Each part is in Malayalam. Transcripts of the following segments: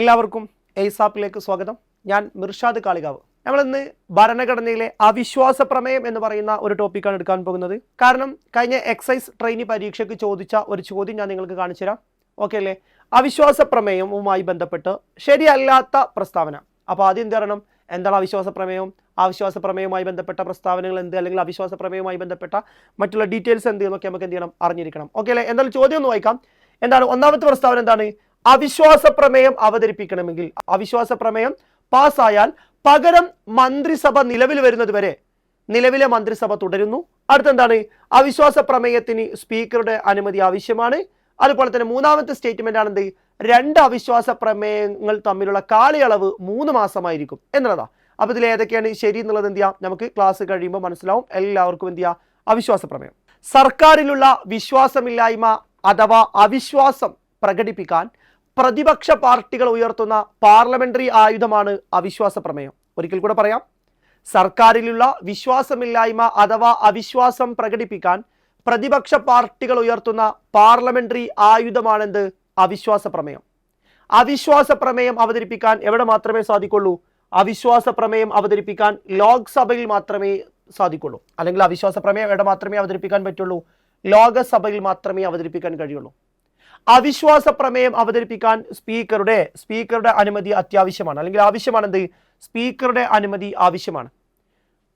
എല്ലാവർക്കും എയ്സാപ്പിലേക്ക് സ്വാഗതം. ഞാൻ മിർഷാദ് കാളികാവ്. നമ്മളിന്ന് ഭരണഘടനയിലെ അവിശ്വാസ പ്രമേയം എന്ന് പറയുന്ന ഒരു ടോപ്പിക്കാണ് എടുക്കാൻ പോകുന്നത്. കാരണം കഴിഞ്ഞ എക്സൈസ് ട്രെയിനി പരീക്ഷയ്ക്ക് ചോദിച്ച ഒരു ചോദ്യം ഞാൻ നിങ്ങൾക്ക് കാണിച്ചു തരാം. ഓക്കെ അല്ലേ? അവിശ്വാസ പ്രമേയവുമായി ബന്ധപ്പെട്ട് ശരിയല്ലാത്ത പ്രസ്താവന. അപ്പോൾ ആദ്യം എന്ത് പറയണം? എന്താണ് അവിശ്വാസ പ്രമേയം? അവിശ്വാസ പ്രമേയവുമായി ബന്ധപ്പെട്ട പ്രസ്താവനകൾ എന്ത്, അല്ലെങ്കിൽ അവിശ്വാസ പ്രമേയവുമായി ബന്ധപ്പെട്ട മറ്റുള്ള ഡീറ്റെയിൽസ് എന്ത് എന്നൊക്കെ നമുക്ക് എന്ത് ചെയ്യണം? അറിഞ്ഞിരിക്കണം. ഓക്കെ അല്ലേ? എന്തായാലും ചോദ്യം ഒന്ന് വായിക്കാം. എന്താണ് ഒന്നാമത്തെ പ്രസ്താവന? എന്താണ്? അവിശ്വാസ പ്രമേയം അവതരിപ്പിക്കണമെങ്കിൽ, അവിശ്വാസ പ്രമേയം പാസ്സായാൽ പകരം മന്ത്രിസഭ നിലവിൽ വരുന്നത് വരെ നിലവിലെ മന്ത്രിസഭ തുടരുന്നു. അടുത്തെന്താണ്? അവിശ്വാസ പ്രമേയത്തിന് സ്പീക്കറുടെ അനുമതി ആവശ്യമാണ്. അതുപോലെ തന്നെ മൂന്നാമത്തെ സ്റ്റേറ്റ്മെന്റ് ആണെന്ത്? രണ്ട് അവിശ്വാസ പ്രമേയങ്ങൾ തമ്മിലുള്ള കാലയളവ് 3 മാസമായിരിക്കും എന്നുള്ളതാ. അപ്പൊ ഇതിൽ ഏതൊക്കെയാണ് ശരി എന്നുള്ളത് എന്ത് ചെയ്യാം? നമുക്ക് ക്ലാസ് കഴിയുമ്പോൾ മനസ്സിലാവും. എല്ലാവർക്കും എന്ത് ചെയ്യാം? അവിശ്വാസ പ്രമേയം. സർക്കാരിലുള്ള വിശ്വാസമില്ലായ്മ അഥവാ അവിശ്വാസം പ്രകടിപ്പിക്കാൻ പ്രതിപക്ഷ പാർട്ടികൾ ഉയർത്തുന്ന പാർലമെന്ററി ആയുധമാണ് അവിശ്വാസ പ്രമേയം. ഒരിക്കൽ കൂടെ പറയാം. സർക്കാരിലുള്ള വിശ്വാസമില്ലായ്മ അഥവാ അവിശ്വാസം പ്രകടിപ്പിക്കാൻ പ്രതിപക്ഷ പാർട്ടികൾ ഉയർത്തുന്ന പാർലമെന്ററി ആയുധമാണെന്ത്? അവിശ്വാസ പ്രമേയം. അവിശ്വാസ പ്രമേയം അവതരിപ്പിക്കാൻ എവിടെ മാത്രമേ സാധിക്കുള്ളൂ? അവിശ്വാസ പ്രമേയം അവതരിപ്പിക്കാൻ ലോക്സഭയിൽ മാത്രമേ സാധിക്കുള്ളൂ. അല്ലെങ്കിൽ അവിശ്വാസ പ്രമേയം എവിടെ മാത്രമേ അവതരിപ്പിക്കാൻ പറ്റുള്ളൂ? ലോകസഭയിൽ മാത്രമേ അവതരിപ്പിക്കാൻ കഴിയുള്ളൂ. അവിശ്വാസ പ്രമേയം അവതരിപ്പിക്കാൻ സ്പീക്കറുടെ അനുമതി അത്യാവശ്യമാണ്, അല്ലെങ്കിൽ ആവശ്യമാണെന്ത്? സ്പീക്കറുടെ അനുമതി ആവശ്യമാണ്.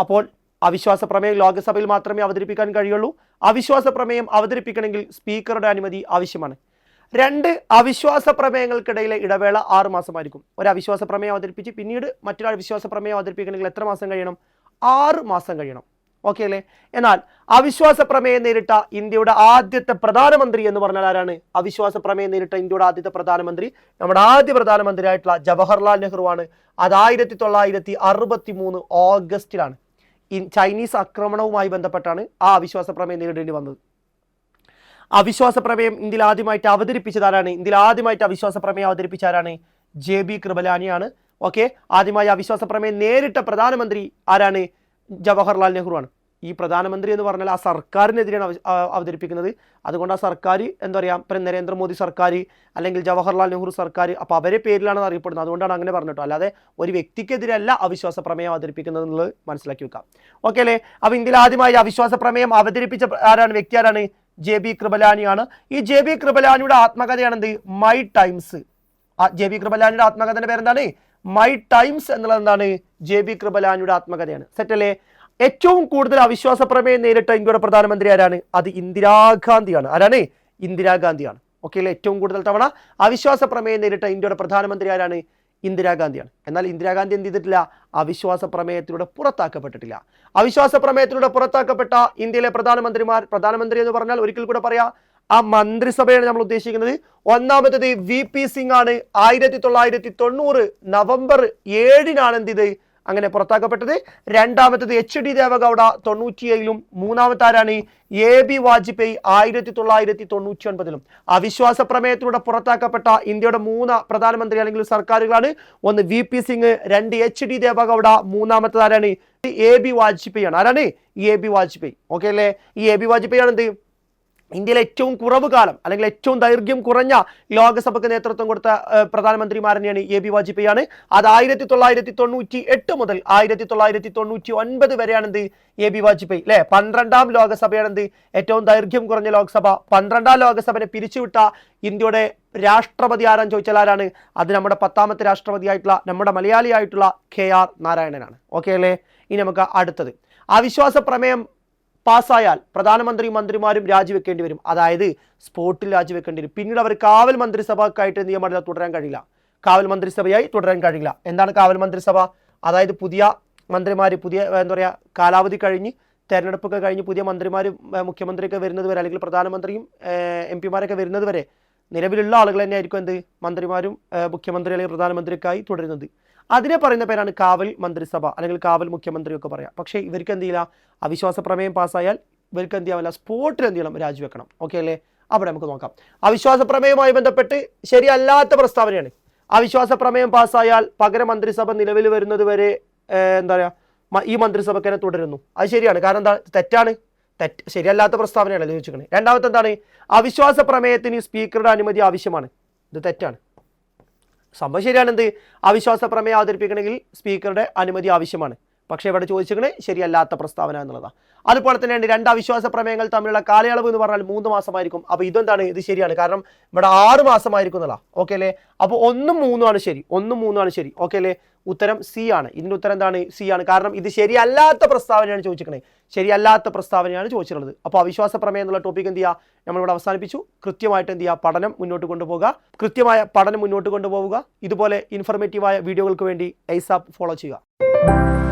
അപ്പോൾ അവിശ്വാസ പ്രമേയം ലോകസഭയിൽ മാത്രമേ അവതരിപ്പിക്കാൻ കഴിയുള്ളൂ. അവിശ്വാസ പ്രമേയം അവതരിപ്പിക്കണമെങ്കിൽ സ്പീക്കറുടെ അനുമതി ആവശ്യമാണ്. രണ്ട് അവിശ്വാസ പ്രമേയങ്ങൾക്കിടയിലെ ഇടവേള 6 മാസമായിരിക്കും. ഒരു അവിശ്വാസ പ്രമേയം അവതരിപ്പിച്ച് പിന്നീട് മറ്റൊരു അവിശ്വാസ പ്രമേയം അവതരിപ്പിക്കണമെങ്കിൽ എത്ര മാസം കഴിയണം? 6 മാസം കഴിയണം. ഓക്കെ അല്ലേ? എന്നാൽ അവിശ്വാസ പ്രമേയം നേരിട്ട ഇന്ത്യയുടെ ആദ്യത്തെ പ്രധാനമന്ത്രി എന്ന് പറഞ്ഞാൽ ആരാണ്? അവിശ്വാസ പ്രമേയം നേരിട്ട ഇന്ത്യയുടെ ആദ്യത്തെ പ്രധാനമന്ത്രി നമ്മുടെ ആദ്യ പ്രധാനമന്ത്രിയായിട്ടുള്ള ജവഹർലാൽ നെഹ്റു ആണ്. അത് 1963 ഓഗസ്റ്റിലാണ്. ചൈനീസ് ആക്രമണവുമായി ബന്ധപ്പെട്ടാണ് ആ അവിശ്വാസ പ്രമേയം നേരിടേണ്ടി വന്നത്. അവിശ്വാസ പ്രമേയം ഇന്ത്യയിൽ ആദ്യമായിട്ട് അവതരിപ്പിച്ചതാരാണ്? ഇന്ത്യയിൽ ആദ്യമായിട്ട് അവിശ്വാസ പ്രമേയം അവതരിപ്പിച്ചാരാണ്? JB കൃപലാനിയാണ്. ഓക്കെ. ആദ്യമായി അവിശ്വാസ പ്രമേയം നേരിട്ട പ്രധാനമന്ത്രി ആരാണ്? ജവഹർലാൽ നെഹ്റു ആണ്. ഈ പ്രധാനമന്ത്രി എന്ന് പറഞ്ഞാൽ ആ സർക്കാരിനെതിരെയാണ് അവതരിപ്പിക്കുന്നത്. അതുകൊണ്ട് ആ സർക്കാർ എന്താ പറയുക, ഇപ്പം നരേന്ദ്രമോദി സർക്കാർ അല്ലെങ്കിൽ ജവഹർലാൽ നെഹ്റു സർക്കാർ, അപ്പോൾ അവരെ പേരിലാണ് അറിയപ്പെടുന്നത്. അതുകൊണ്ടാണ് അങ്ങനെ പറഞ്ഞിട്ടോ, അല്ലാതെ ഒരു വ്യക്തിക്കെതിരല്ല അവിശ്വാസ പ്രമേയം അവതരിപ്പിക്കുന്നത് എന്നുള്ളത് മനസ്സിലാക്കി വെക്കാം. ഓക്കെ അല്ലേ? അപ്പോൾ ഇന്ത്യയിൽ ആദ്യമായി അവിശ്വാസ പ്രമേയം അവതരിപ്പിച്ച വ്യക്തി ആരാണ്? JB കൃപലാനിയാണ്. ഈ JB കൃപലാനിയുടെ ആത്മകഥയാണെന്ത്? My Times. JB കൃപലാനിയുടെ ആത്മകഥയുടെ പേരെന്താണ്? മൈ ടൈംസ് എന്നുള്ളത് എന്താണ്? JB കൃപലാനിയുടെ ആത്മകഥയാണ്. സെറ്റല്ലേ? ഏറ്റവും കൂടുതൽ അവിശ്വാസ പ്രമേയം നേരിട്ട ഇന്ത്യയുടെ പ്രധാനമന്ത്രി ആരാണ്? അത് ഇന്ദിരാഗാന്ധിയാണ്. ആരാണ്? ഇന്ദിരാഗാന്ധിയാണ്. ഓക്കെ അല്ലേ? ഏറ്റവും കൂടുതൽ തവണ അവിശ്വാസ പ്രമേയം നേരിട്ട ഇന്ത്യയുടെ പ്രധാനമന്ത്രി ആരാണ്? ഇന്ദിരാഗാന്ധിയാണ്. എന്നാൽ ഇന്ദിരാഗാന്ധി എന്ത് ചെയ്തിട്ടില്ല? അവിശ്വാസ പ്രമേയത്തിലൂടെ പുറത്താക്കപ്പെട്ടിട്ടില്ല. അവിശ്വാസ പ്രമേയത്തിലൂടെ പുറത്താക്കപ്പെട്ട ഇന്ത്യയിലെ പ്രധാനമന്ത്രി എന്ന് പറഞ്ഞാൽ ഒരിക്കൽ കൂടെ പറയാം, ആ മന്ത്രിസഭയാണ് നമ്മൾ ഉദ്ദേശിക്കുന്നത്. ഒന്നാമത്തേത് VP സിംഗ് ആണ്. 1990 നവംബർ 7-നാണ് എന്ത് ചെയ്ത് അങ്ങനെ പുറത്താക്കപ്പെട്ടത്. രണ്ടാമത്തേത് HD ദേവഗൌഡ 97-ലും. മൂന്നാമത്തെ ആരാണ്? AB വാജ്പേയി 1999-ലും. അവിശ്വാസ പ്രമേയത്തിലൂടെ പുറത്താക്കപ്പെട്ട ഇന്ത്യയുടെ 3 പ്രധാനമന്ത്രി അല്ലെങ്കിൽ സർക്കാരുകളാണ്. ഒന്ന് VP സിംഗ്, 2 HD ദേവഗൌഡ, മൂന്നാമത്തേത് ആരാണ്? AB വാജ്പേയി ആണ്. ആരാണ്? AB വാജ്പേയി. ഓക്കെ അല്ലേ? ഈ AB വാജ്പേയി ആണ് എന്ത് ഇന്ത്യയിലെ ഏറ്റവും കുറവ് കാലം അല്ലെങ്കിൽ ഏറ്റവും ദൈർഘ്യം കുറഞ്ഞ ലോകസഭയ്ക്ക് നേതൃത്വം കൊടുത്ത പ്രധാനമന്ത്രിമാർ തന്നെയാണ് AB വാജ്പേയി ആണ്. അത് 1998 മുതൽ 1999 വരെയാണ് എന്ത് AB വാജ്പേയി അല്ലെ. 12ാം ലോകസഭയാണ് എന്ത് ഏറ്റവും ദൈർഘ്യം കുറഞ്ഞ ലോക്സഭ. 12ാം ലോകസഭയെ പിരിച്ചുവിട്ട ഇന്ത്യയുടെ രാഷ്ട്രപതി ആരാന്ന് ചോദിച്ചാൽ ആരാണ്? അത് നമ്മുടെ 10ാമത്തെ രാഷ്ട്രപതിയായിട്ടുള്ള നമ്മുടെ മലയാളിയായിട്ടുള്ള KR നാരായണനാണ്. ഓക്കെ അല്ലേ? ഇനി നമുക്ക് അടുത്തത്, അവിശ്വാസ പ്രമേയം പാസ്സായാൽ പ്രധാനമന്ത്രിയും മന്ത്രിമാരും രാജിവെക്കേണ്ടി വരും. അതായത് സ്പോട്ടിൽ രാജിവെക്കേണ്ടി വരും. പിന്നീട് അവർ കാവൽ മന്ത്രിസഭക്കായിട്ട് എന്ത് ചെയ്യാൻ പാടില്ല? തുടരാൻ കഴിയില്ല. കാവൽ മന്ത്രിസഭയായി തുടരാൻ കഴിയില്ല. എന്താണ് കാവൽ മന്ത്രിസഭ? അതായത് പുതിയ മന്ത്രിമാർ, പുതിയ എന്താ പറയുക, കാലാവധി കഴിഞ്ഞ് തെരഞ്ഞെടുപ്പൊക്കെ കഴിഞ്ഞ് പുതിയ മന്ത്രിമാരും മുഖ്യമന്ത്രിയൊക്കെ വരുന്നത് വരെ, അല്ലെങ്കിൽ പ്രധാനമന്ത്രിയും MP മാരൊക്കെ വരുന്നത് വരെ നിലവിലുള്ള ആളുകൾ തന്നെ ആയിരിക്കും എന്ത് മന്ത്രിമാരും മുഖ്യമന്ത്രി അല്ലെങ്കിൽ പ്രധാനമന്ത്രിയൊക്കെയായി തുടരുന്നത്. അതിനെ പറയുന്ന പേരാണ് കാവൽ മന്ത്രിസഭ അല്ലെങ്കിൽ കാവൽ മുഖ്യമന്ത്രിയൊക്കെ പറയാം. പക്ഷേ ഇവർക്ക് എന്ത് ചെയ്യില്ല? അവിശ്വാസ പ്രമേയം പാസ്സായാൽ ഇവർക്ക് എന്ത് ചെയ്യാവില്ല? സ്പോട്ടിൽ എന്ത് ചെയ്യണം? രാജിവെക്കണം. ഓക്കെ അല്ലേ? അവിടെ നമുക്ക് നോക്കാം. അവിശ്വാസ പ്രമേയവുമായി ബന്ധപ്പെട്ട് ശരിയല്ലാത്ത പ്രസ്താവനയാണ്. അവിശ്വാസ പ്രമേയം പാസ്സായാൽ പകരം മന്ത്രിസഭ നിലവിൽ വരുന്നത് വരെ എന്താ പറയുക, ഈ മന്ത്രിസഭക്ക് തന്നെ തുടരുന്നു. അത് ശരിയാണ്. കാരണം എന്താ? തെറ്റാണ്. ശരിയല്ലാത്ത പ്രസ്താവനയാണ് ചോദിച്ചിരിക്കുന്നത്. രണ്ടാമത്തെ എന്താണ്? അവിശ്വാസ പ്രമേയത്തിന് സ്പീക്കറുടെ അനുമതി ആവശ്യമാണ്. ഇത് തെറ്റാണ്. സംഭവം ശരിയാണ്. എന്ത് അവിശ്വാസ പ്രമേയം അവതരിപ്പിക്കണമെങ്കിൽ സ്പീക്കറുടെ അനുമതി ആവശ്യമാണ്. പക്ഷേ ഇവിടെ ചോദിച്ചിരിക്കുന്നത് ശരിയല്ലാത്ത പ്രസ്താവന എന്നുള്ളതാണ്. അതുപോലെ തന്നെയാണ് 2 അവിശ്വാസ പ്രമേയങ്ങൾ തമ്മിലുള്ള കാലയളവ് എന്ന് പറഞ്ഞാൽ 3 മാസമായിരിക്കും. അപ്പോൾ ഇതെന്താണ്, ഇത് ശരിയാണ്. കാരണം ഇവിടെ 6 മാസമായിരിക്കും എന്നുള്ള. ഓക്കെ അല്ലേ? അപ്പോൾ 1ഉം 3ഉം ആണ് ശരി. 1ഉം 3ഉം ആണ് ശരി. ഓക്കെ അല്ലേ? ഉത്തരം സി ആണ്. ഇതിൻ്റെ ഉത്തരം എന്താണ്? സി ആണ്. കാരണം ഇത് ശരിയല്ലാത്ത പ്രസ്താവനയാണ് ചോദിച്ചിരിക്കുന്നത്. ശരിയല്ലാത്ത പ്രസ്താവനയാണ് ചോദിച്ചിട്ടുള്ളത്. അപ്പോൾ അവിശ്വാസ പ്രമേയം എന്നുള്ള ടോപ്പിക് എന്ത് ചെയ്യുക, നമ്മളിവിടെ അവസാനിപ്പിച്ചു. കൃത്യമായിട്ട് എന്ത് ചെയ്യുക, പഠനം മുന്നോട്ട് കൊണ്ടുപോകുക. കൃത്യമായ പഠനം മുന്നോട്ട് കൊണ്ടുപോവുക. ഇതുപോലെ ഇൻഫർമേറ്റീവായ വീഡിയോകൾക്ക് വേണ്ടി ASAP ഫോളോ ചെയ്യുക.